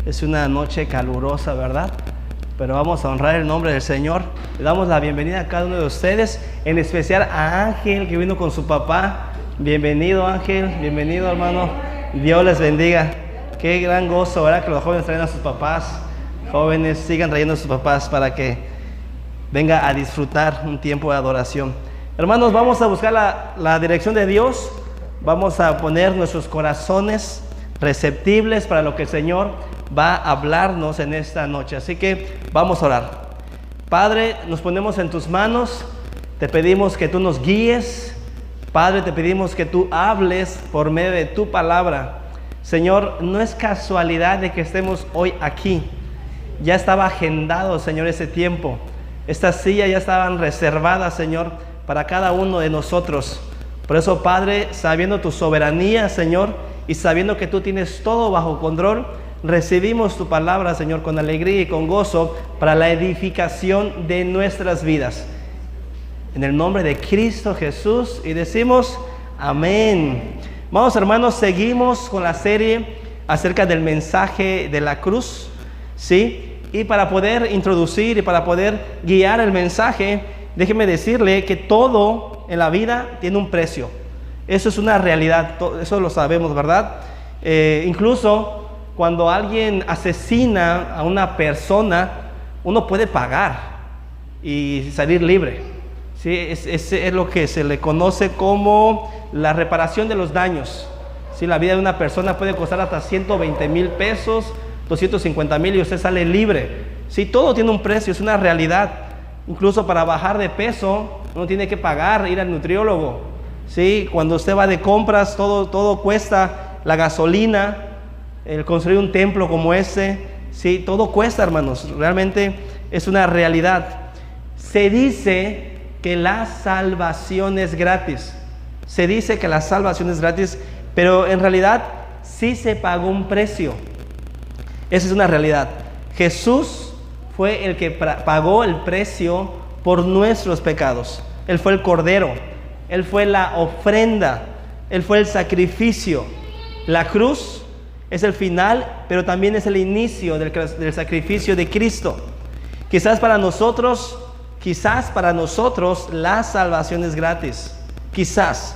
Es una noche calurosa, ¿verdad? Pero vamos a honrar el nombre del Señor. Le damos la bienvenida a cada uno de ustedes, en especial a Ángel, que vino con su papá. Bienvenido, Ángel, bienvenido, hermano. Dios les bendiga. Qué gran gozo, ¿verdad? Que los jóvenes traen a sus papás. Jóvenes, sigan trayendo a sus papás para que venga a disfrutar un tiempo de adoración. Hermanos, vamos a buscar la dirección de Dios. Vamos a poner nuestros corazones receptibles para lo que el Señor va a hablarnos en esta noche. Así que vamos a orar. Padre, nos ponemos en tus manos. Te pedimos que tú nos guíes. Padre, te pedimos que tú hables por medio de tu palabra. Señor, no es casualidad de que estemos hoy aquí. Ya estaba agendado, Señor, ese tiempo. Estas sillas ya estaban reservadas, Señor, para cada uno de nosotros. Por eso, Padre, sabiendo tu soberanía, Señor, y sabiendo que tú tienes todo bajo control, recibimos tu palabra, Señor, con alegría y con gozo para la edificación de nuestras vidas. En el nombre de Cristo Jesús, y decimos amén. Vamos, hermanos, seguimos con la serie acerca del mensaje de la cruz, ¿sí? Y para poder introducir y para poder guiar el mensaje, déjeme decirle que todo en la vida tiene un precio. Eso es una realidad, eso lo sabemos, ¿verdad? Incluso cuando alguien asesina a una persona, uno puede pagar y salir libre. ¿Sí? Es lo que se le conoce como la reparación de los daños. ¿Sí? La vida de una persona puede costar hasta 120,000 pesos, 250,000 y usted sale libre. ¿Sí? Todo tiene un precio, es una realidad. Incluso para bajar de peso, uno tiene que pagar, ir al nutriólogo. ¿Sí? Cuando usted va de compras, todo cuesta, la gasolina, el construir un templo como ese, ¿sí? Todo cuesta, hermanos, realmente es una realidad. Se dice que la salvación es gratis, se dice que la salvación es gratis, pero en realidad sí se pagó un precio. Esa es una realidad. Jesús fue el que pagó el precio por nuestros pecados. Él fue el Cordero. Él fue la ofrenda, Él fue el sacrificio. La cruz es el final, pero también es el inicio del sacrificio de Cristo. Quizás para nosotros la salvación es gratis, quizás,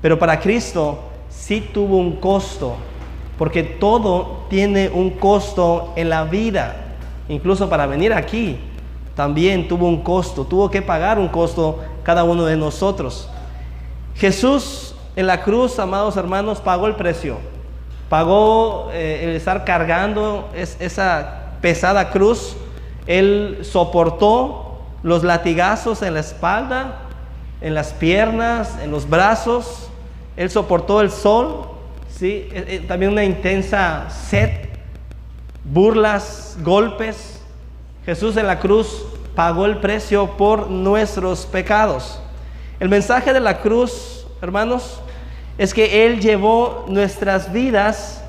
pero para Cristo sí tuvo un costo, porque todo tiene un costo en la vida. Incluso para venir aquí también tuvo un costo, tuvo que pagar un costo cada uno de nosotros. Jesús en la cruz, amados hermanos, pagó el precio. Pagó el estar cargando esa pesada cruz. Él soportó los latigazos en la espalda, en las piernas, en los brazos. Él soportó el sol, ¿sí? También una intensa sed, burlas, golpes. Jesús en la cruz pagó el precio por nuestros pecados. El mensaje de la cruz, hermanos, es que Él llevó nuestras vidas.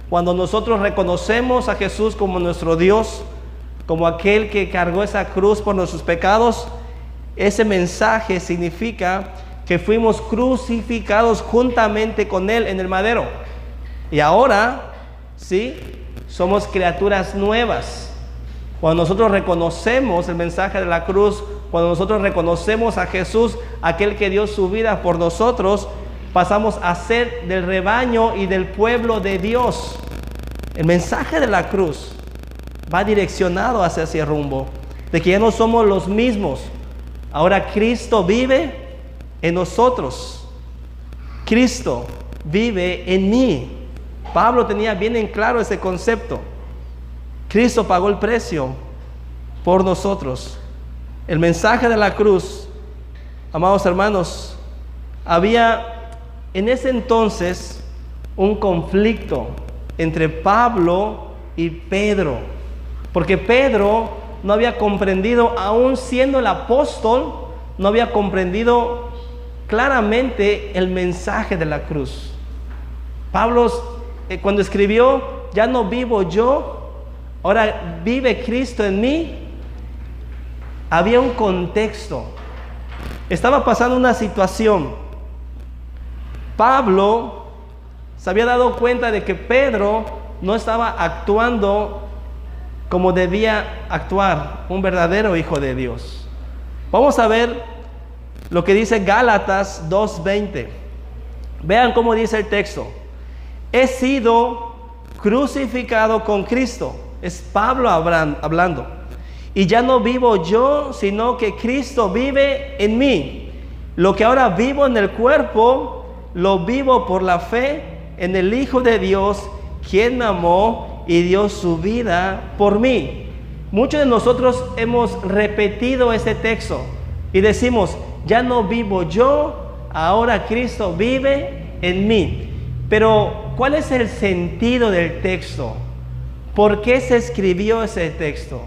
Cuando nosotros reconocemos a Jesús como nuestro Dios, como aquel que cargó esa cruz por nuestros pecados, ese mensaje significa que fuimos crucificados juntamente con Él en el madero. Y ahora, ¿sí? Somos criaturas nuevas. Cuando nosotros reconocemos el mensaje de la cruz, cuando nosotros reconocemos a Jesús, aquel que dio su vida por nosotros, pasamos a ser del rebaño y del pueblo de Dios. El mensaje de la cruz va direccionado hacia ese rumbo, de que ya no somos los mismos. Ahora Cristo vive en nosotros. Cristo vive en mí. Pablo tenía bien en claro ese concepto. Cristo pagó el precio por nosotros. El mensaje de la cruz, amados hermanos, había en ese entonces un conflicto entre Pablo y Pedro, porque Pedro no había comprendido, aún siendo el apóstol, no había comprendido claramente el mensaje de la cruz. Pablo, cuando escribió, ya no vivo yo, ahora vive Cristo en mí, había un contexto. Estaba pasando una situación. Pablo se había dado cuenta de que Pedro no estaba actuando como debía actuar un verdadero hijo de Dios. Vamos a ver lo que dice Gálatas 2:20. Vean cómo dice el texto. He sido crucificado con Cristo. Es Pablo hablando. Y ya no vivo yo, sino que Cristo vive en mí. Lo que ahora vivo en el cuerpo, lo vivo por la fe en el Hijo de Dios, quien me amó y dio su vida por mí. Muchos de nosotros hemos repetido este texto y decimos, ya no vivo yo, ahora Cristo vive en mí. Pero, ¿cuál es el sentido del texto? ¿Por qué se escribió ese texto?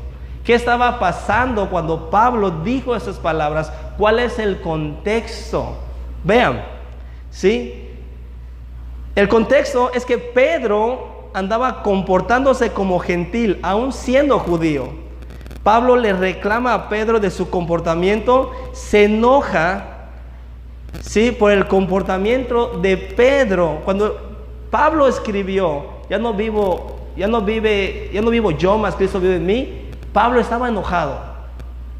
¿Qué estaba pasando cuando Pablo dijo esas palabras? ¿Cuál es el contexto? Vean, ¿sí? El contexto es que Pedro andaba comportándose como gentil, aún siendo judío. Pablo le reclama a Pedro de su comportamiento, se enoja, ¿sí?, por el comportamiento de Pedro. Cuando Pablo escribió, ya no vivo yo, más Cristo vive en mí, Pablo estaba enojado,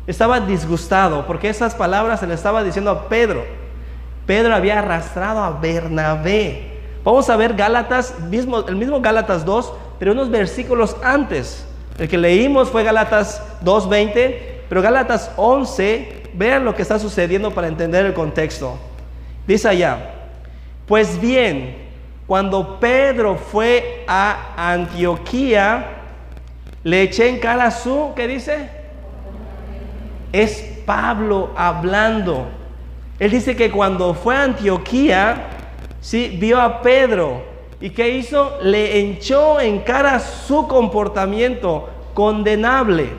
estaba disgustado, porque esas palabras se le estaba diciendo a Pedro. Pedro había arrastrado a Bernabé. Vamos a ver Gálatas, el mismo Gálatas 2, pero unos versículos antes. El que leímos fue Gálatas 2:20, pero Gálatas 11, vean lo que está sucediendo para entender el contexto. Dice allá, pues bien, cuando Pedro fue a Antioquía, le eché en cara su, ¿qué dice? Es Pablo hablando. Él dice que cuando fue a Antioquía, sí, vio a Pedro. ¿Y qué hizo? Le echó en cara su comportamiento condenable.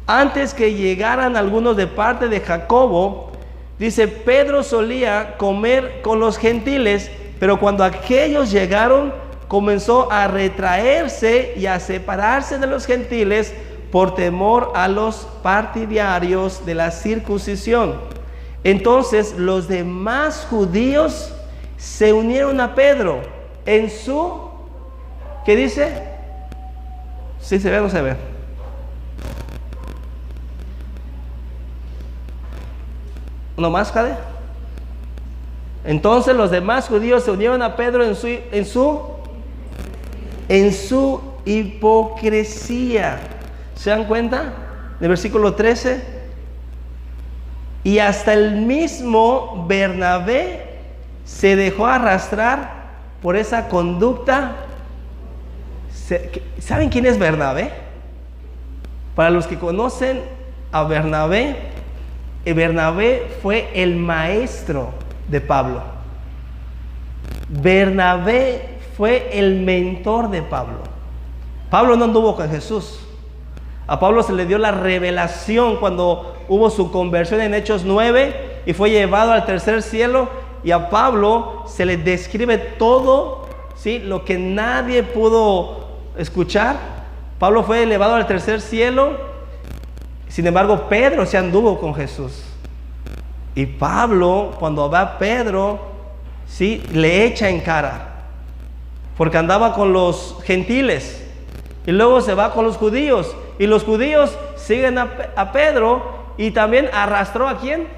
Antes que llegaran algunos de parte de Jacobo, dice, Pedro solía comer con los gentiles, pero cuando aquellos llegaron, comenzó a retraerse y a separarse de los gentiles por temor a los partidarios de la circuncisión. Entonces los demás judíos se unieron a Pedro en su, ¿qué dice? ¿Sí se ve o no se ve? ¿Uno más, Jade? Entonces los demás judíos se unieron a Pedro en su hipocresía. ¿Se dan cuenta? En el versículo 13. Y hasta el mismo Bernabé se dejó arrastrar por esa conducta. ¿Saben quién es Bernabé? Para los que conocen a Bernabé, Bernabé fue el maestro de Pablo. Bernabé fue el mentor de Pablo. Pablo no anduvo con Jesús. A Pablo se le dio la revelación cuando hubo su conversión en Hechos 9 y fue llevado al tercer cielo, y a Pablo se le describe todo, ¿sí?, lo que nadie pudo escuchar. Pablo fue elevado al tercer cielo. Sin embargo, Pedro se anduvo con Jesús. Y Pablo, cuando va a Pedro, ¿sí?, le echa en cara, porque andaba con los gentiles. Y luego se va con los judíos. Y los judíos siguen a Pedro. Y también arrastró ¿a quién?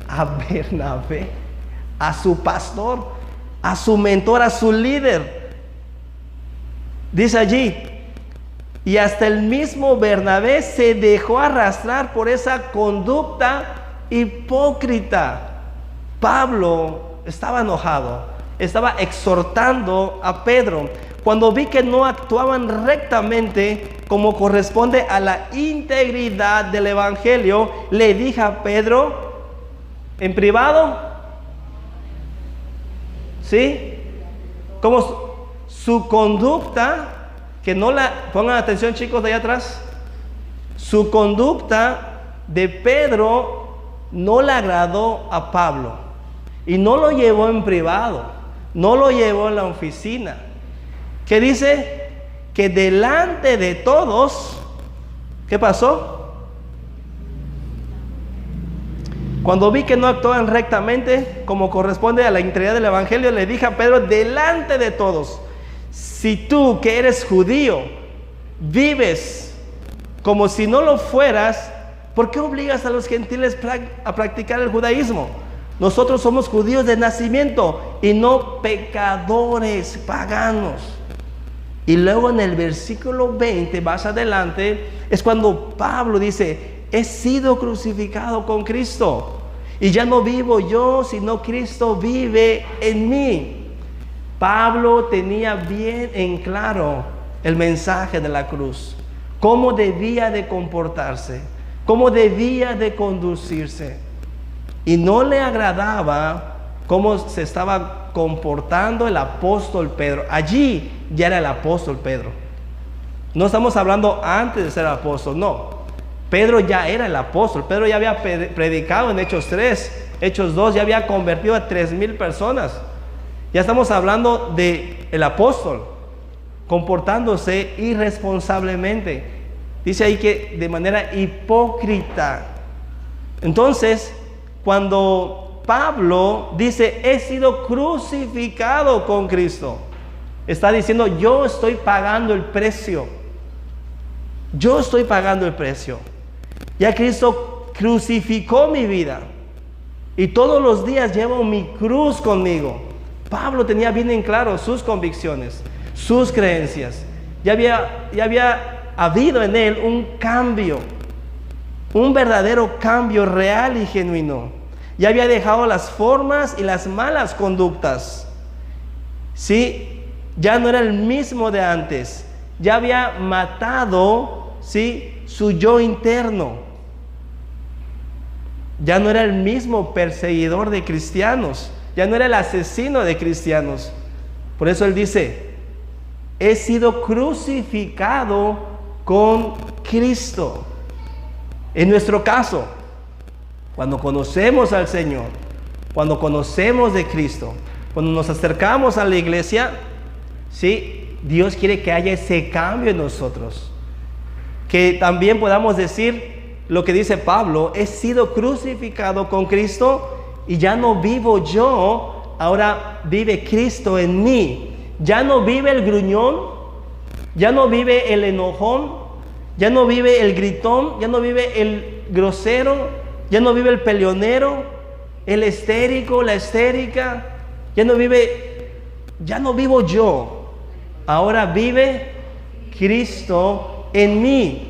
A Bernabé, a su pastor, a su mentor, a su líder. Dice allí, y hasta el mismo Bernabé se dejó arrastrar por esa conducta hipócrita. Pablo estaba enojado, estaba exhortando a Pedro. Cuando vi que no actuaban rectamente como corresponde a la integridad del evangelio, le dije a Pedro en privado, ¿sí?, como su conducta, que no la pongan atención, chicos de allá atrás, su conducta de Pedro no le agradó a Pablo, y no lo llevó en privado, no lo llevó en la oficina. ¿Qué dice? Que delante de todos, ¿qué pasó? Cuando vi que no actuaban rectamente como corresponde a la integridad del evangelio, le dije a Pedro delante de todos, si tú, que eres judío, vives como si no lo fueras, ¿por qué obligas a los gentiles a practicar el judaísmo? Nosotros somos judíos de nacimiento y no pecadores paganos. Y luego en el versículo 20, más adelante, es cuando Pablo dice: he sido crucificado con Cristo, y ya no vivo yo, sino Cristo vive en mí. Pablo tenía bien en claro el mensaje de la cruz, cómo debía de comportarse, cómo debía de conducirse. Y no le agradaba cómo se estaba comportando el apóstol Pedro. Allí ya era el apóstol Pedro. No estamos hablando antes de ser apóstol, no. Pedro ya era el apóstol. Pedro ya había predicado en Hechos 3, Hechos 2, ya había convertido a 3,000 personas. Ya estamos hablando de el apóstol comportándose irresponsablemente. Dice ahí que de manera hipócrita. Entonces, cuando Pablo dice: he sido crucificado con Cristo, está diciendo: yo estoy pagando el precio. Yo estoy pagando el precio. Ya Cristo crucificó mi vida, y todos los días llevo mi cruz conmigo. Pablo tenía bien en claro sus convicciones, sus creencias. Ya había habido en él un cambio, un verdadero cambio real y genuino. Ya había dejado las formas y las malas conductas. ¿Sí? Ya no era el mismo de antes. Ya había matado, ¿sí?, su yo interno. Ya no era el mismo perseguidor de cristianos. Ya no era el asesino de cristianos. Por eso él dice: he sido crucificado con Cristo. En nuestro caso, cuando conocemos al Señor, cuando conocemos de Cristo, cuando nos acercamos a la iglesia, ¿sí?, Dios quiere que haya ese cambio en nosotros. Que también podamos decir lo que dice Pablo: he sido crucificado con Cristo, y ya no vivo yo, ahora vive Cristo en mí. Ya no vive el gruñón, ya no vive el enojón, ya no vive el gritón, ya no vive el grosero, ya no vive el peleonero, el histérico, la histérica. Ya no vivo yo, ahora vive Cristo en mí.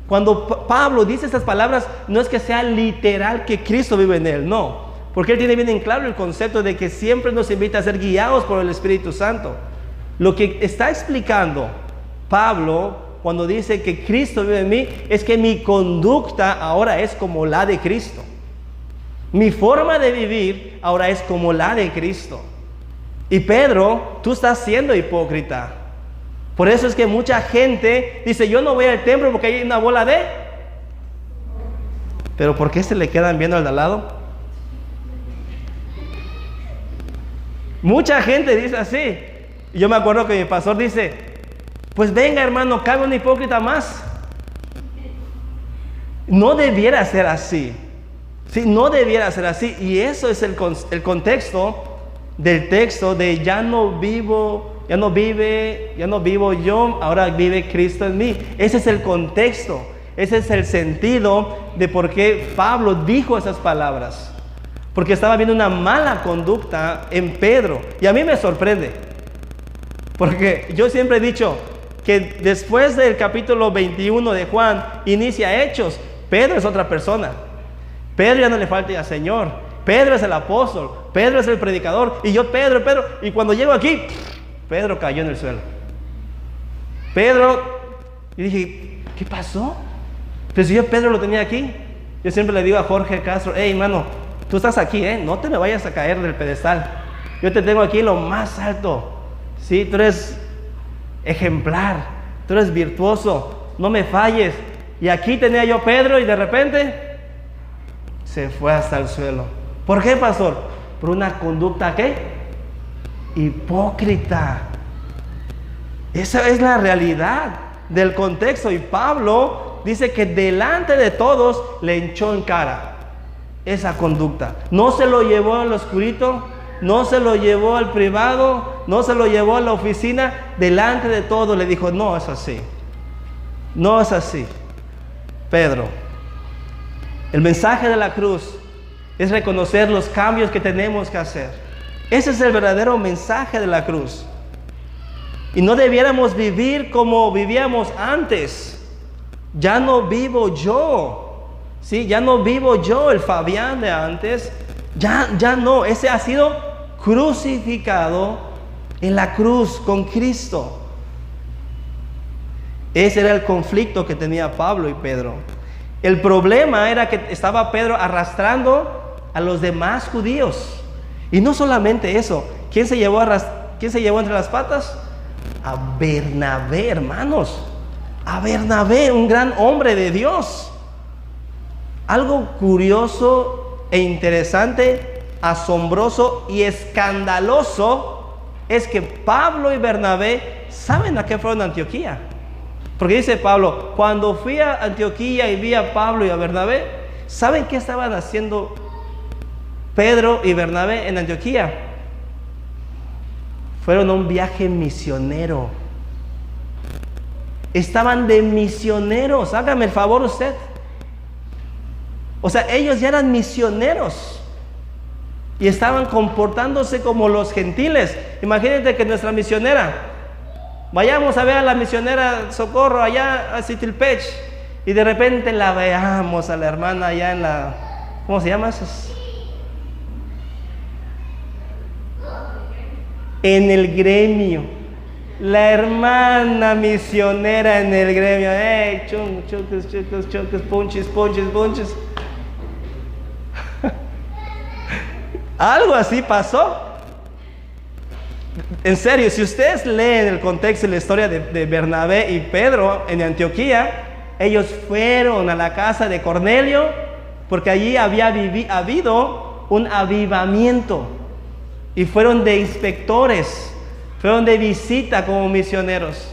Cuando Pablo dice estas palabras, no es que sea literal que Cristo vive en él, no, porque él tiene bien en claro el concepto de que siempre nos invita a ser guiados por el Espíritu Santo. Lo que está explicando Pablo cuando dice que Cristo vive en mí es que mi conducta ahora es como la de Cristo. Mi forma de vivir ahora es como la de Cristo. Y Pedro, tú estás siendo hipócrita. Por eso es que mucha gente dice: yo no voy al templo porque hay una bola de... Pero ¿por qué se le quedan viendo al de al lado? Mucha gente dice así. Y yo me acuerdo que mi pastor dice: pues venga, hermano, cabe un hipócrita más. No debiera ser así. Sí, no debiera ser así. Y eso es el contexto del texto de ya no vivo yo, ahora vive Cristo en mí. Ese es el contexto, ese es el sentido de por qué Pablo dijo esas palabras. Porque estaba viendo una mala conducta en Pedro. Y a mí me sorprende, porque yo siempre he dicho que después del capítulo 21 de Juan inicia Hechos. Pedro es otra persona. Pedro ya no le falta al Señor. Pedro es el apóstol, Pedro es el predicador, y yo Pedro, y cuando llego aquí, Pedro cayó en el suelo. Y dije: ¿qué pasó? Pues si yo Pedro lo tenía aquí. Yo siempre le digo a Jorge Castro: hey, hermano, tú estás aquí, no te me vayas a caer del pedestal. Yo te tengo aquí en lo más alto. Sí, tú eres ejemplar, tú eres virtuoso, no me falles. Y aquí tenía yo Pedro, y de repente se fue hasta el suelo. ¿Por qué, pastor? Por una conducta, ¿qué? Hipócrita. Esa es la realidad del contexto. Y Pablo dice que delante de todos le echó en cara esa conducta. No se lo llevó al oscurito, no se lo llevó al privado, no se lo llevó a la oficina. Delante de todos le dijo: no es así. No es así, Pedro. El mensaje de la cruz es reconocer los cambios que tenemos que hacer. Ese es el verdadero mensaje de la cruz. Y no debiéramos vivir como vivíamos antes. Ya no vivo yo, ¿sí? Ya no vivo yo, el Fabián de antes. Ya no, ese ha sido crucificado en la cruz con Cristo. Ese era el conflicto que tenía Pablo y Pedro. El problema era que estaba Pedro arrastrando a los demás judíos. Y no solamente eso, ¿quién se llevó entre las patas? A Bernabé, hermanos. A Bernabé, un gran hombre de Dios. Algo curioso e interesante, asombroso y escandaloso es que Pablo y Bernabé, ¿saben a qué fueron a Antioquía? Porque dice Pablo, cuando fui a Antioquía y vi a Pablo y a Bernabé, ¿saben qué estaban haciendo Pedro y Bernabé en Antioquía? Fueron a un viaje misionero. Estaban de misioneros, hágame el favor usted. O sea, ellos ya eran misioneros y estaban comportándose como los gentiles. Imagínate que nuestra misionera, vayamos a ver a la misionera Socorro allá a Citilpech y de repente la veamos a la hermana allá en la, ¿cómo se llama eso? En el gremio. La hermana misionera en el gremio. Chucos, ponches. Algo así pasó. En serio, si ustedes leen el contexto y la historia de Bernabé y Pedro en Antioquía, ellos fueron a la casa de Cornelio porque allí había habido un avivamiento y fueron de inspectores, fueron de visita como misioneros.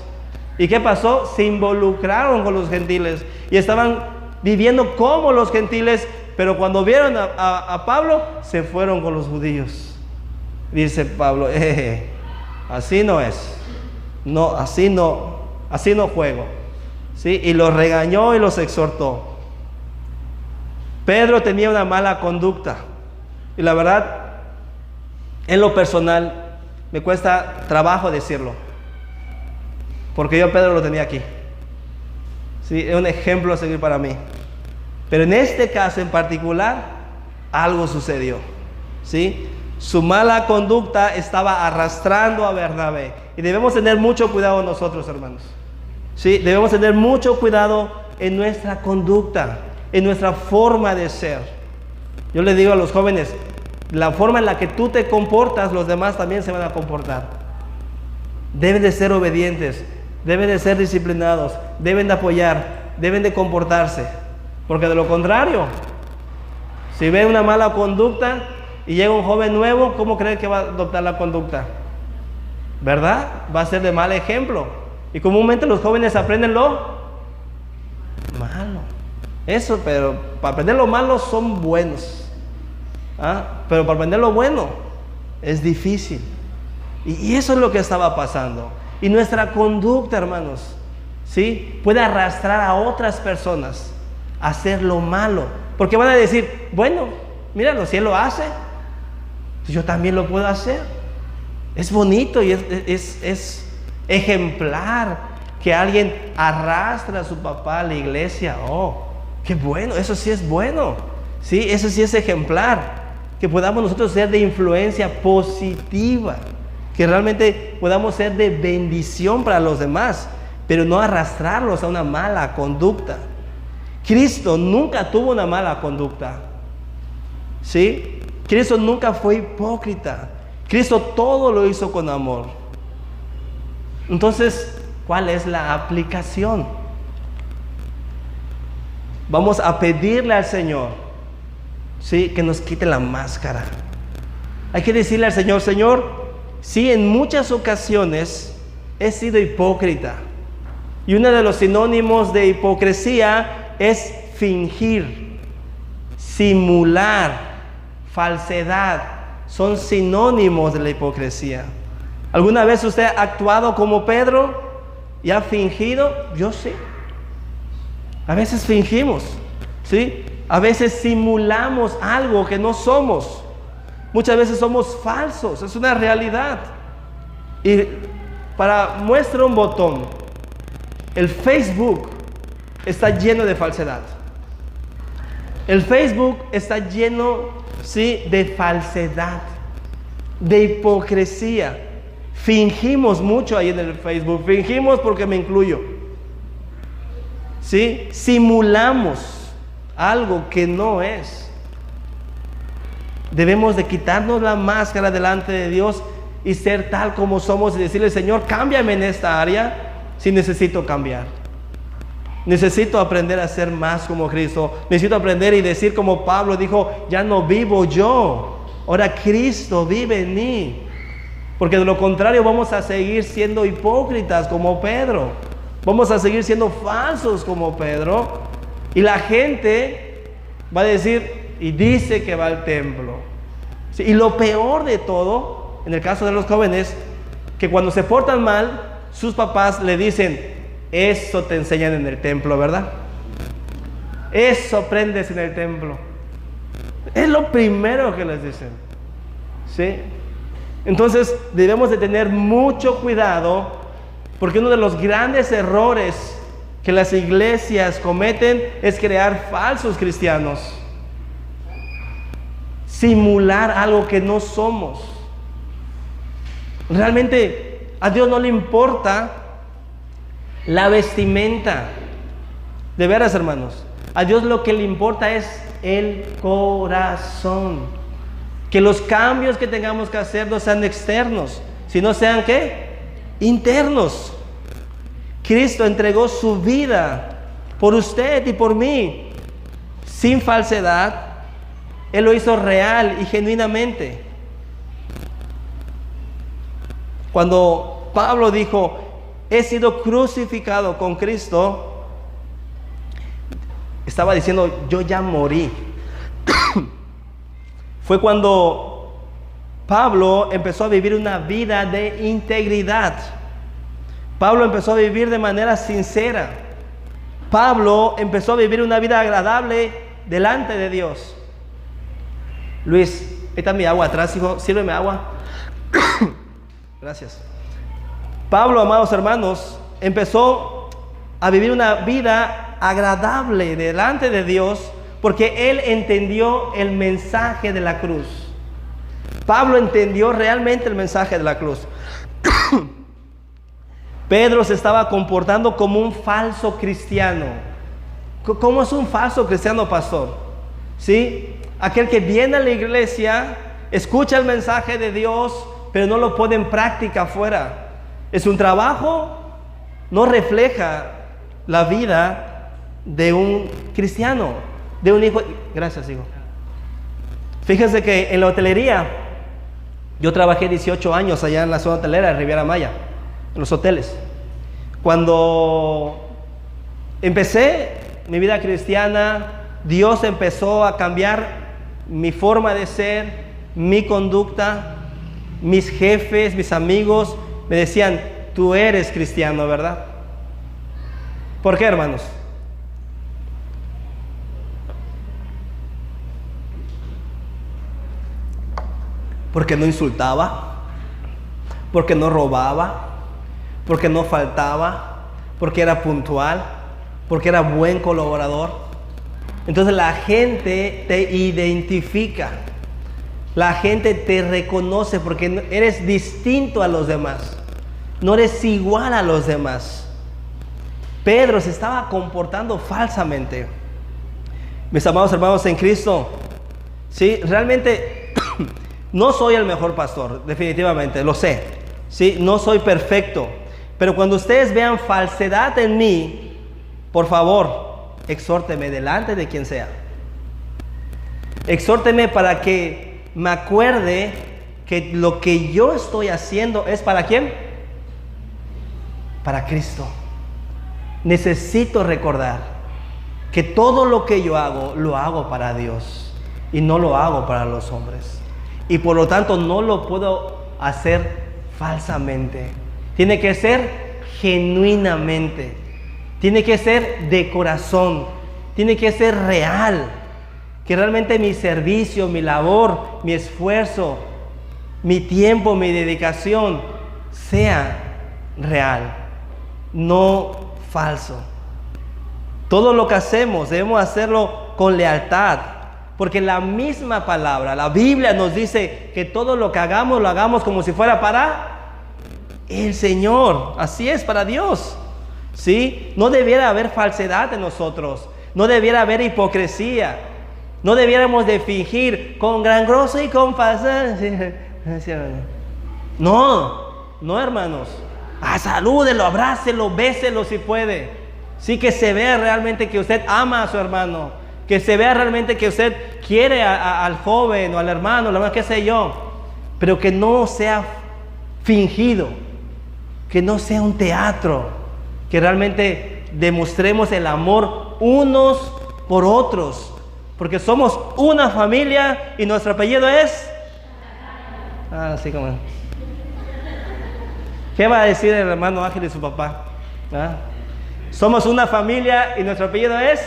¿Y qué pasó? Se involucraron con los gentiles y estaban viviendo como los gentiles, pero cuando vieron a Pablo, se fueron con los judíos. Dice Pablo, así no es, no, así no juego, ¿sí? Y los regañó y los exhortó. Pedro tenía una mala conducta y la verdad, en lo personal, me cuesta trabajo decirlo, porque yo Pedro lo tenía aquí, ¿sí? Es un ejemplo a seguir para mí. Pero en este caso en particular, algo sucedió, ¿sí? Su mala conducta estaba arrastrando a Bernabé. Y debemos tener mucho cuidado nosotros, hermanos, ¿sí? Debemos tener mucho cuidado en nuestra conducta, en nuestra forma de ser. Yo les digo a los jóvenes, la forma en la que tú te comportas, los demás también se van a comportar. Deben de ser obedientes, deben de ser disciplinados, deben de apoyar, deben de comportarse. Porque de lo contrario, si ven una mala conducta y llega un joven nuevo, ¿cómo creen que va a adoptar la conducta? ¿Verdad? Va a ser de mal ejemplo. Y comúnmente los jóvenes aprenden lo malo. Eso, pero para aprender lo malo son buenos. Pero para aprender lo bueno es difícil. Y eso es lo que estaba pasando. Y nuestra conducta, hermanos, ¿sí? Puede arrastrar a otras personas a hacer lo malo. Porque van a decir, bueno, míralo, si él lo hace, yo también lo puedo hacer. Es bonito y es ejemplar que alguien arrastre a su papá a la iglesia. Oh, qué bueno, eso sí es bueno, ¿sí? Eso sí es ejemplar. Que podamos nosotros ser de influencia positiva, que realmente podamos ser de bendición para los demás, pero no arrastrarlos a una mala conducta. Cristo nunca tuvo una mala conducta, ¿sí? Cristo nunca fue hipócrita. Cristo todo lo hizo con amor. Entonces, ¿cuál es la aplicación? Vamos a pedirle al Señor, ¿sí? Que nos quite la máscara. Hay que decirle al Señor, Señor, sí, en muchas ocasiones he sido hipócrita. Y uno de los sinónimos de hipocresía es fingir, simular, falsedad. Son sinónimos de la hipocresía. ¿Alguna vez usted ha actuado como Pedro y ha fingido? Yo sí. A veces fingimos, ¿sí? A veces simulamos algo que no somos. Muchas veces somos falsos, es una realidad. Y para muestra un botón, el Facebook está lleno de falsedad. El Facebook está lleno, sí, de falsedad, de hipocresía. Fingimos mucho ahí en el Facebook, fingimos porque me incluyo. ¿Sí? Simulamos algo que no es. Debemos de quitarnos la máscara delante de Dios y ser tal como somos y decirle: Señor, cámbiame en esta área si necesito cambiar. Necesito aprender a ser más como Cristo. Necesito aprender y decir como Pablo dijo: ya no vivo yo, ahora Cristo vive en mí. Porque de lo contrario vamos a seguir siendo hipócritas como Pedro. Vamos a seguir siendo falsos como Pedro. Y la gente va a decir y dice que va al templo. Sí, y lo peor de todo, en el caso de los jóvenes, que cuando se portan mal, sus papás le dicen: eso te enseñan en el templo, ¿verdad? Eso aprendes en el templo. Es lo primero que les dicen. ¿Sí? Entonces debemos de tener mucho cuidado, porque uno de los grandes errores que las iglesias cometen es crear falsos cristianos. Simular algo que no somos. Realmente a Dios no le importa la vestimenta. De veras, hermanos, a Dios lo que le importa es el corazón. Que los cambios que tengamos que hacer no sean externos, sino sean ¿qué? Internos. Cristo entregó su vida por usted y por mí, sin falsedad. Él lo hizo real y genuinamente. Cuando Pablo dijo: he sido crucificado con Cristo, estaba diciendo: yo ya morí. Fue cuando Pablo empezó a vivir una vida de integridad. Pablo empezó a vivir de manera sincera. Pablo empezó a vivir una vida agradable delante de Dios. Luis, ahí está mi agua atrás, hijo, sírveme agua. Gracias. Pablo, amados hermanos, empezó a vivir una vida agradable delante de Dios, porque él entendió el mensaje de la cruz. Pablo entendió realmente el mensaje de la cruz. Pedro se estaba comportando como un falso cristiano. ¿Cómo es un falso cristiano, pastor? ¿Sí? Aquel que viene a la iglesia, escucha el mensaje de Dios, pero no lo pone en práctica afuera. Es un trabajo, no refleja la vida de un cristiano, de un hijo. Gracias, hijo. Fíjense que en la hotelería, yo trabajé 18 años allá en la zona hotelera de Riviera Maya, en los hoteles. Cuando empecé mi vida cristiana, Dios empezó a cambiar mi forma de ser, mi conducta. Mis jefes, mis amigos me decían: tú eres cristiano, ¿verdad? ¿Por qué, hermanos? Porque no insultaba, porque no robaba, porque no faltaba, porque era puntual, porque era buen colaborador. Entonces la gente te identifica, la gente te reconoce porque eres distinto a los demás, no eres igual a los demás. Pedro se estaba comportando falsamente. Mis amados hermanos en Cristo, ¿sí? Realmente no soy el mejor pastor, definitivamente, lo sé, ¿sí? No soy perfecto, pero cuando ustedes vean falsedad en mí, por favor, exhórteme delante de quien sea. Exhórteme para que me acuerde que lo que yo estoy haciendo es ¿para quién? Para Cristo. Necesito recordar que todo lo que yo hago, lo hago para Dios y no lo hago para los hombres. Y por lo tanto no lo puedo hacer falsamente. Tiene que ser genuinamente. Tiene que ser de corazón, tiene que ser real. Que realmente mi servicio, mi labor, mi esfuerzo, mi tiempo, mi dedicación sea real, no falso. Todo lo que hacemos debemos hacerlo con lealtad, porque la misma palabra, la Biblia nos dice que todo lo que hagamos, lo hagamos como si fuera para el Señor. Así es, para Dios. ¿Sí? No debiera haber falsedad en nosotros, no debiera haber hipocresía, no debiéramos de fingir con gran gozo y con falsedad. No, hermanos. Salúdelo, abrácelo, béselo si puede. Sí, que se vea realmente que usted ama a su hermano, que se vea realmente que usted quiere al joven o al hermano, la verdad, qué sé yo, pero que no sea fingido, que no sea un teatro, que realmente demostremos el amor unos por otros, porque somos una familia y nuestro apellido es... así como... ¿Qué va a decir el hermano Ángel y su papá? Somos una familia y nuestro apellido es...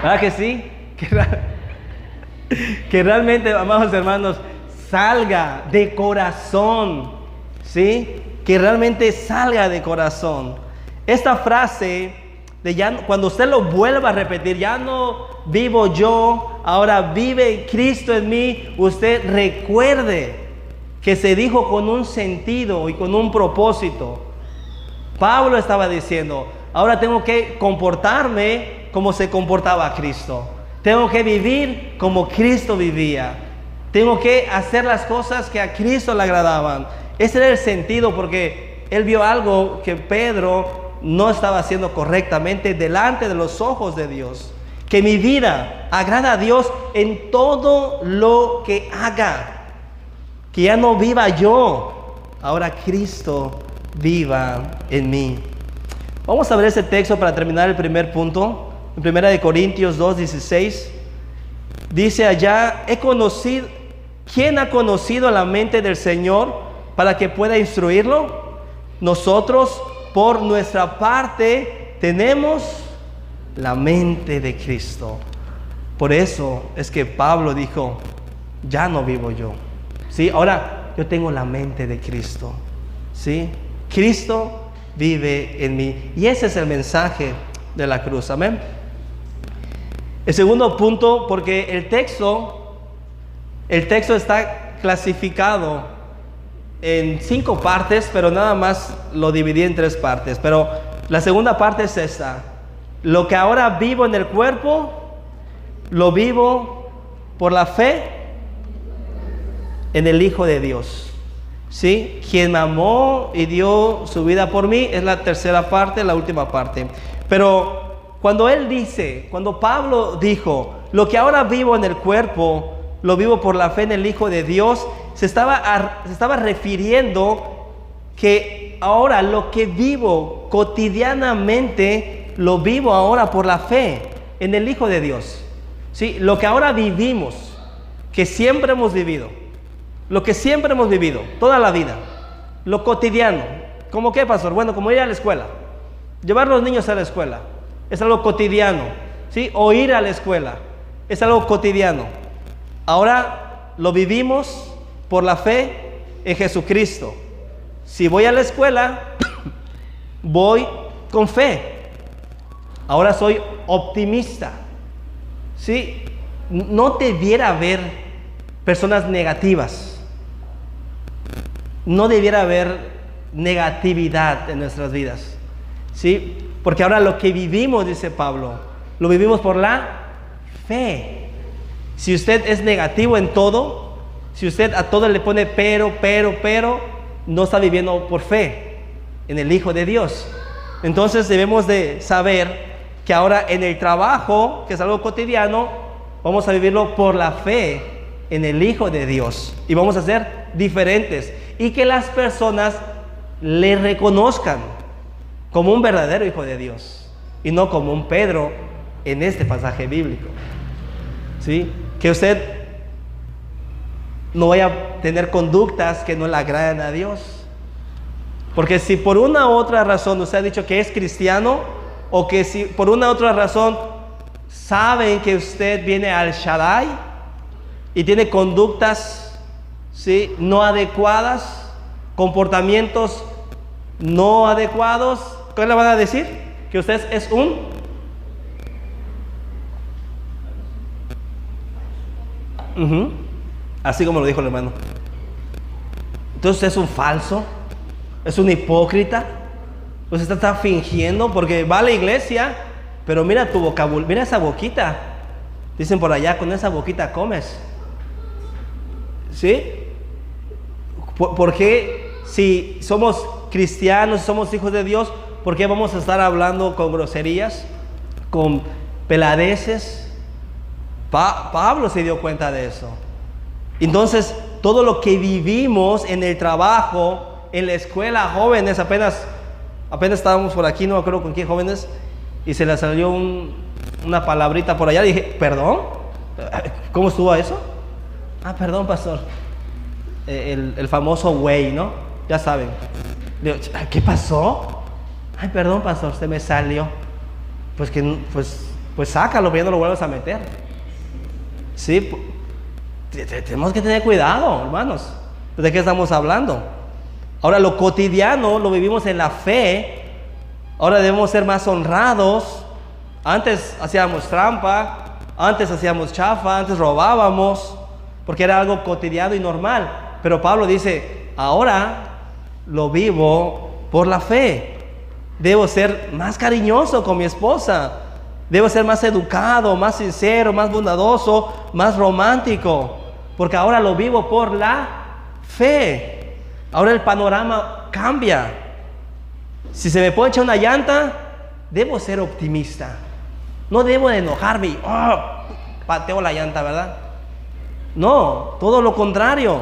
¿verdad que sí? Que realmente, amados hermanos, salga de corazón, ¿sí? Que realmente salga de corazón. Esta frase, cuando usted lo vuelva a repetir, ya no vivo yo, ahora vive Cristo en mí, usted recuerde que se dijo con un sentido y con un propósito. Pablo estaba diciendo, ahora tengo que comportarme como se comportaba Cristo. Tengo que vivir como Cristo vivía. Tengo que hacer las cosas que a Cristo le agradaban. Ese era el sentido, porque él vio algo que Pedro no estaba haciendo correctamente delante de los ojos de Dios. Que mi vida agrada a Dios en todo lo que haga. Que ya no viva yo, ahora Cristo viva en mí. Vamos a ver ese texto para terminar el primer punto. En 1 Corintios 2:16 dice allá, ¿quién ha conocido la mente del Señor para que pueda instruirlo? Nosotros, por nuestra parte, tenemos la mente de Cristo. Por eso es que Pablo dijo, ya no vivo yo. ¿Sí? Ahora yo tengo la mente de Cristo. ¿Sí? Cristo vive en mí. Y ese es el mensaje de la cruz. Amén. El segundo punto, porque el texto está clasificado en 5 partes, pero nada más lo dividí en 3 partes. Pero la segunda parte es esta. Lo que ahora vivo en el cuerpo, lo vivo por la fe en el Hijo de Dios. ¿Sí? Quien me amó y dio su vida por mí, es la tercera parte, la última parte. Pero cuando Pablo dijo, lo que ahora vivo en el cuerpo, lo vivo por la fe en el Hijo de Dios, se estaba refiriendo que ahora lo que vivo cotidianamente, lo vivo ahora por la fe en el Hijo de Dios. ¿Sí? Lo que ahora vivimos, que siempre hemos vivido, lo que siempre hemos vivido, toda la vida, lo cotidiano. ¿Cómo qué, pastor? Bueno, como ir a la escuela, llevar a los niños a la escuela, es algo cotidiano. ¿Sí? O ir a la escuela, es algo cotidiano. Ahora lo vivimos por la fe en Jesucristo. Si voy a la escuela, voy con fe. Ahora soy optimista. ¿Sí? No debiera haber personas negativas. No debiera haber negatividad en nuestras vidas. ¿Sí? Porque ahora lo que vivimos, dice Pablo, lo vivimos por la fe. Si usted es negativo en todo, si usted a todo le pone pero, no está viviendo por fe en el Hijo de Dios. Entonces debemos de saber que ahora en el trabajo, que es algo cotidiano, vamos a vivirlo por la fe en el Hijo de Dios. Y vamos a ser diferentes. Y que las personas le reconozcan como un verdadero Hijo de Dios. Y no como un Pedro en este pasaje bíblico. ¿Sí? Que usted no vaya a tener conductas que no le agraden a Dios. Porque si por una u otra razón usted ha dicho que es cristiano, o que si por una u otra razón saben que usted viene al Shaddai y tiene conductas, ¿sí?, no adecuadas, comportamientos no adecuados, ¿qué le van a decir? Que usted es un así como lo dijo el hermano. Entonces es un falso, es un hipócrita. Usted está fingiendo porque va a la iglesia, pero mira tu vocabulario, mira esa boquita. Dicen por allá, con esa boquita comes. ¿Sí? ¿Por qué si somos cristianos, somos hijos de Dios, por qué vamos a estar hablando con groserías, con peladeces? Pablo se dio cuenta de eso. Entonces, todo lo que vivimos en el trabajo, en la escuela, jóvenes, apenas estábamos por aquí, no me acuerdo con quién jóvenes, y se le salió una palabrita por allá. Dije, ¿perdón? ¿Cómo estuvo eso? Ah, perdón, pastor. El famoso güey, ¿no? Ya saben. Digo, ¿qué pasó? Ay, perdón, pastor, se me salió. Pues sácalo, pero ya no lo vuelvas a meter. Sí, tenemos que tener cuidado, hermanos. ¿De qué estamos hablando? Ahora, lo cotidiano lo vivimos en la fe. Ahora debemos ser más honrados. Antes hacíamos trampa, antes hacíamos chafa, antes robábamos, porque era algo cotidiano y normal. Pero Pablo dice, ahora lo vivo por la fe. Debo ser más cariñoso con mi esposa. Debo ser más educado, más sincero, más bondadoso, más romántico, porque ahora lo vivo por la fe. Ahora el panorama cambia. Si se me poncha una llanta, debo ser optimista. No debo de enojarme y pateo la llanta, ¿verdad? No, todo lo contrario.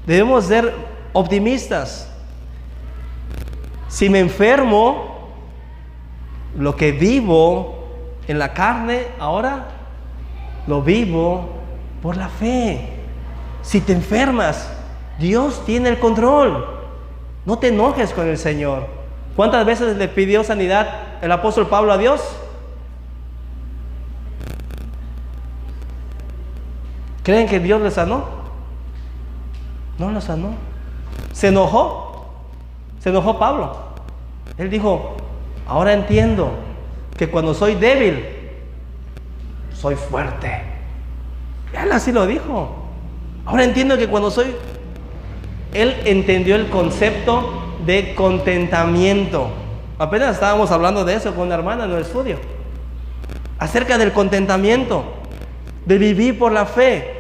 Debemos ser optimistas. Si me enfermo, lo que vivo en la carne, ahora lo vivo por la fe. Si te enfermas, Dios tiene el control. No te enojes con el Señor. ¿Cuántas veces le pidió sanidad el apóstol Pablo a Dios? ¿Creen que Dios le sanó? No lo sanó. ¿Se enojó? Se enojó Pablo. Él dijo, ahora entiendo que cuando soy débil, soy fuerte. Él así lo dijo. Ahora entiendo que cuando soy... Él entendió el concepto de contentamiento. Apenas estábamos hablando de eso con una hermana en el estudio. Acerca del contentamiento, de vivir por la fe.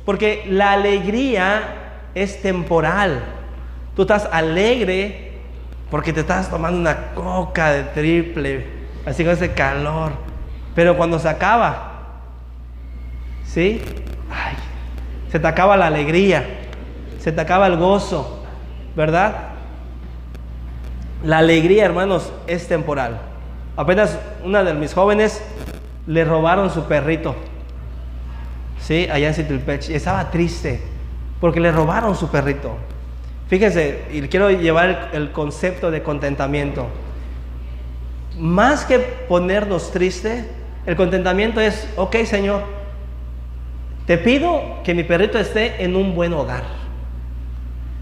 Porque la alegría es temporal. Tú estás alegre porque te estás tomando una coca de triple, así con ese calor. Pero cuando se acaba, ¿sí? Ay, se te acaba la alegría, se te acaba el gozo, ¿verdad? La alegría, hermanos, es temporal. Apenas una de mis jóvenes le robaron su perrito, ¿sí? Allá en Citilpech. Estaba triste porque le robaron su perrito. Fíjense, y quiero llevar el concepto de contentamiento. Más que ponernos tristes, el contentamiento es, ok, Señor, te pido que mi perrito esté en un buen hogar.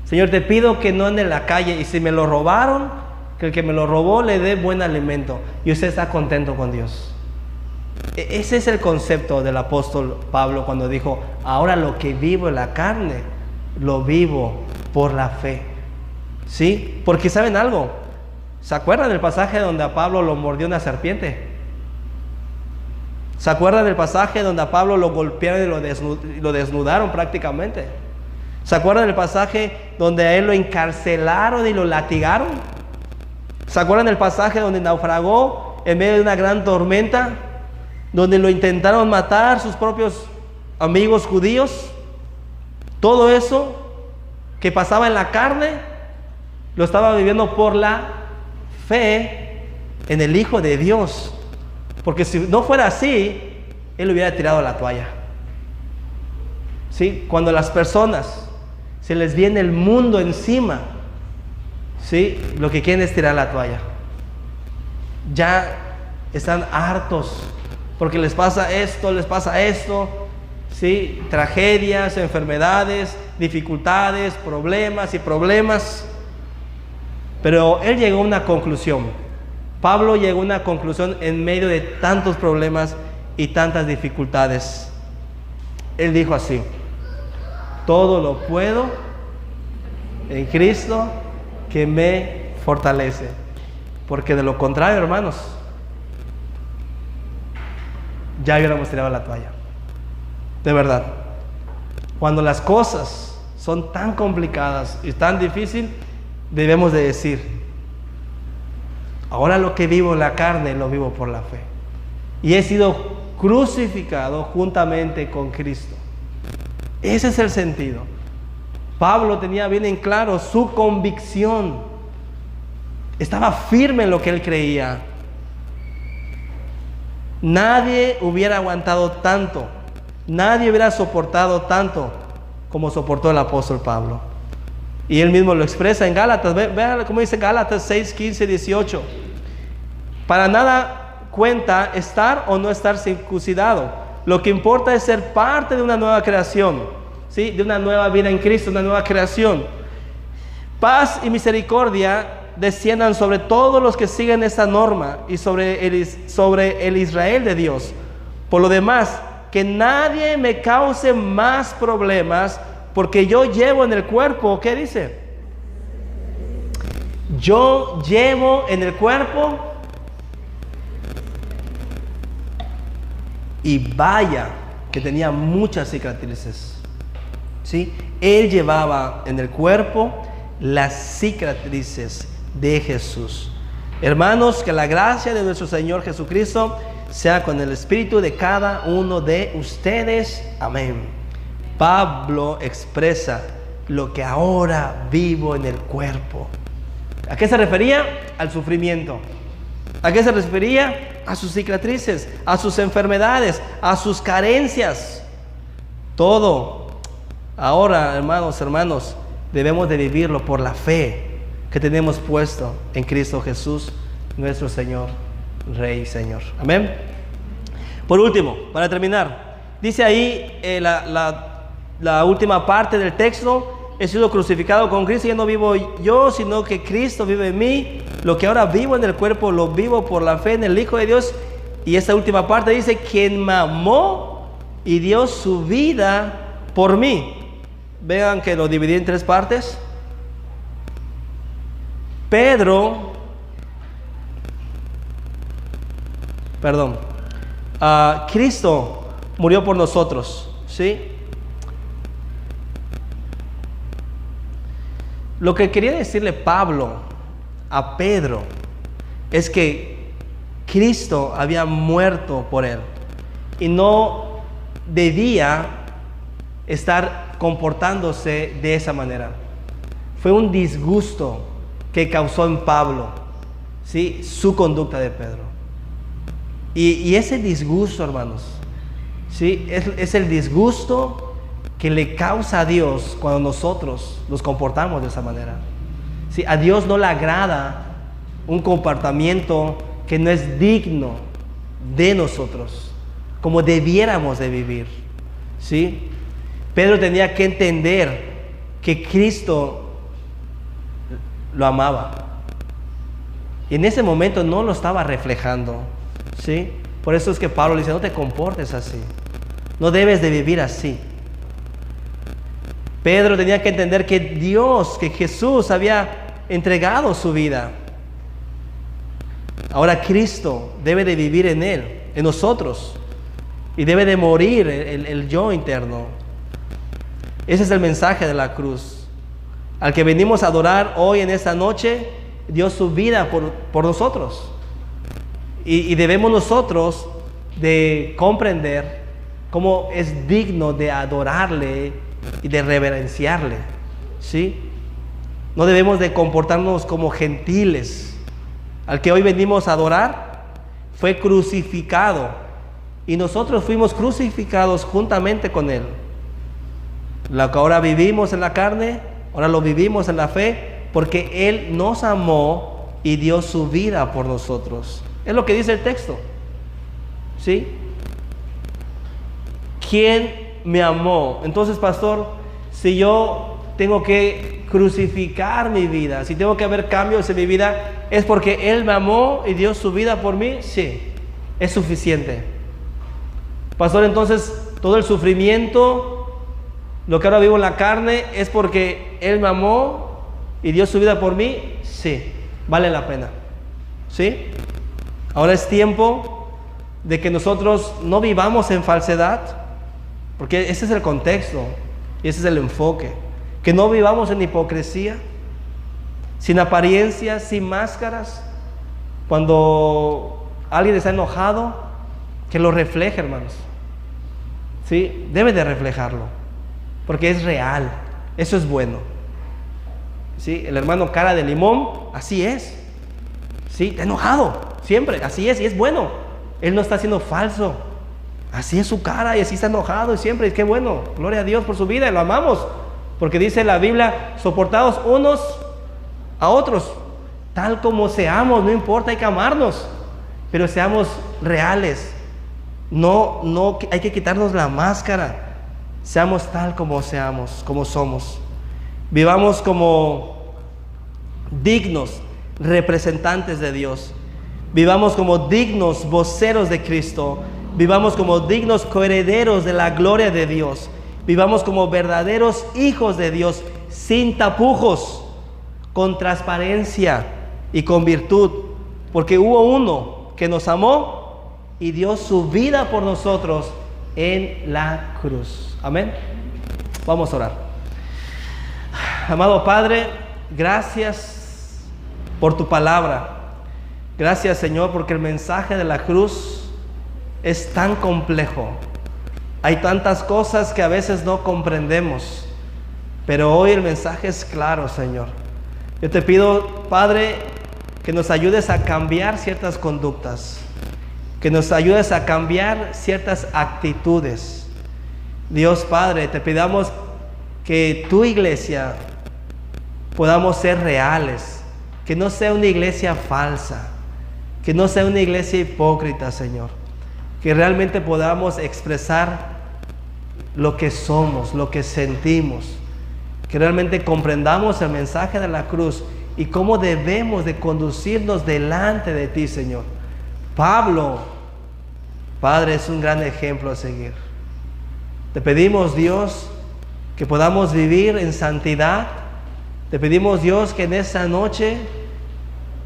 Señor, te pido que no ande en la calle, y si me lo robaron, que el que me lo robó le dé buen alimento. Y usted está contento con Dios. Ese es el concepto del apóstol Pablo cuando dijo, ahora lo que vivo en la carne, lo vivo por la fe. ¿Sí? Porque ¿saben algo? ¿Se acuerdan del pasaje donde a Pablo lo mordió una serpiente? ¿Se acuerdan del pasaje donde a Pablo lo golpearon y lo desnudaron prácticamente? ¿Se acuerdan del pasaje donde a él lo encarcelaron y lo latigaron? ¿Se acuerdan del pasaje donde naufragó en medio de una gran tormenta? Donde lo intentaron matar sus propios amigos judíos. Todo eso que pasaba en la carne, lo estaba viviendo por la fe en el Hijo de Dios. Porque si no fuera así, él hubiera tirado la toalla. ¿Sí? Cuando las personas se les viene el mundo encima, ¿sí? Lo que quieren es tirar la toalla. Ya están hartos porque les pasa esto, ¿sí? Tragedias, enfermedades, dificultades, problemas. Pero él llegó a una conclusión. Pablo llegó a una conclusión en medio de tantos problemas y tantas dificultades. Él dijo así: todo lo puedo en Cristo que me fortalece. Porque de lo contrario, hermanos, ya hubiéramos tirado la toalla. De verdad. Cuando las cosas son tan complicadas y tan difíciles, debemos de decir: ahora lo que vivo en la carne, lo vivo por la fe. Y he sido crucificado juntamente con Cristo. Ese es el sentido. Pablo tenía bien en claro su convicción. Estaba firme en lo que él creía. Nadie hubiera aguantado tanto, nadie hubiera soportado tanto como soportó el apóstol Pablo. Y él mismo lo expresa en Gálatas. Vean cómo dice Gálatas 6, 15, 18. Para nada cuenta estar o no estar circuncidado. Lo que importa es ser parte de una nueva creación, ¿sí? De una nueva vida en Cristo, una nueva creación. Paz y misericordia desciendan sobre todos los que siguen esta norma y sobre el Israel de Dios. Por lo demás, que nadie me cause más problemas, porque yo llevo en el cuerpo, ¿qué dice? Yo llevo en el cuerpo, y vaya que tenía muchas cicatrices, ¿sí? Él llevaba en el cuerpo las cicatrices de Jesús. Hermanos, que la gracia de nuestro Señor Jesucristo sea con el espíritu de cada uno de ustedes. Amén. Pablo expresa: lo que ahora vivo en el cuerpo. ¿A qué se refería? Al sufrimiento. ¿A qué se refería? A sus cicatrices, a sus enfermedades, a sus carencias. Todo. Ahora, hermanos, debemos de vivirlo por la fe que tenemos puesto en Cristo Jesús, nuestro Señor, Rey y Señor. Amén. Por último, para terminar, dice ahí la última parte del texto: he sido crucificado con Cristo, ya no vivo yo, sino que Cristo vive en mí. Lo que ahora vivo en el cuerpo, lo vivo por la fe en el Hijo de Dios. Y esta última parte dice: quien me amó y dio su vida por mí. Vean que lo dividí en tres partes. Cristo murió por nosotros, ¿sí? Lo que quería decirle Pablo a Pedro es que Cristo había muerto por él y no debía estar comportándose de esa manera. Fue un disgusto que causó en Pablo, ¿sí?, su conducta de Pedro. Y ese disgusto, hermanos, ¿sí?, es el disgusto que le causa a Dios cuando nosotros nos comportamos de esa manera. ¿Sí? A Dios no le agrada un comportamiento que no es digno de nosotros, como debiéramos de vivir, ¿sí? Pedro tenía que entender que Cristo lo amaba. Y en ese momento no lo estaba reflejando, ¿sí? Por eso es que Pablo le dice: no te comportes así, no debes de vivir así. Pedro tenía que entender que Dios, que Jesús había entregado su vida. Ahora Cristo debe de vivir en él, en nosotros, y debe de morir el yo interno. Ese es el mensaje de la cruz. Al que venimos a adorar hoy en esta noche, dio su vida por nosotros. Y debemos nosotros de comprender cómo es digno de adorarle y de reverenciarle, ¿sí? No debemos de comportarnos como gentiles. Al que hoy venimos a adorar fue crucificado y nosotros fuimos crucificados juntamente con él. Lo que ahora vivimos en la carne, ahora lo vivimos en la fe, porque Él nos amó y dio su vida por nosotros. Es lo que dice el texto. ¿Sí? ¿Quién me amó? Entonces, pastor, si yo tengo que crucificar mi vida, si tengo que haber cambios en mi vida, ¿es porque Él me amó y dio su vida por mí? Sí, es suficiente. Pastor, entonces, todo el sufrimiento, lo que ahora vivo en la carne, ¿es porque Él me amó y dio su vida por mí? Sí, vale la pena. ¿Sí? Ahora es tiempo de que nosotros no vivamos en falsedad, porque ese es el contexto y ese es el enfoque. Que no vivamos en hipocresía, sin apariencias, sin máscaras. Cuando alguien está enojado, que lo refleje, hermanos. ¿Sí? Debe de reflejarlo, porque es real. Eso es bueno. ¿Sí? El hermano cara de limón, así es. ¿Sí? Está enojado, siempre, así es, y es bueno. Él no está siendo falso. Así es su cara y así está enojado y siempre. Qué bueno, gloria a Dios por su vida y lo amamos. Porque dice la Biblia, soportados unos a otros, tal como seamos, no importa, hay que amarnos, pero seamos reales. No hay que quitarnos la máscara. Seamos tal como seamos, como somos. Vivamos como dignos representantes de Dios. Vivamos como dignos voceros de Cristo. Vivamos como dignos coherederos de la gloria de Dios. Vivamos como verdaderos hijos de Dios, sin tapujos, con transparencia y con virtud, porque hubo uno que nos amó y dio su vida por nosotros en la cruz. Amén. Vamos a orar. Amado Padre, gracias por tu palabra. Gracias, Señor, porque el mensaje de la cruz es tan complejo. Hay tantas cosas que a veces no comprendemos, pero hoy el mensaje es claro, Señor. Yo te pido, Padre, que nos ayudes a cambiar ciertas conductas, que nos ayudes a cambiar ciertas actitudes. Dios Padre, te pidamos que tu iglesia podamos ser reales, que no sea una iglesia falsa, que no sea una iglesia hipócrita, Señor, que realmente podamos expresar lo que somos, lo que sentimos, que realmente comprendamos el mensaje de la cruz y cómo debemos de conducirnos delante de ti, Señor. Pablo, Padre, es un gran ejemplo a seguir. Te pedimos, Dios, que podamos vivir en santidad. Te pedimos, Dios, que en esta noche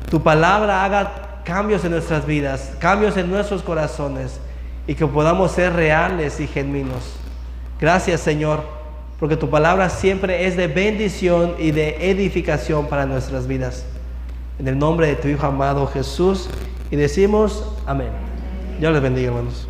tu palabra haga cambios en nuestras vidas, cambios en nuestros corazones, y que podamos ser reales y genuinos. Gracias, Señor, porque tu palabra siempre es de bendición y de edificación para nuestras vidas. En el nombre de tu Hijo amado Jesús, y decimos amén. Dios les bendiga, hermanos.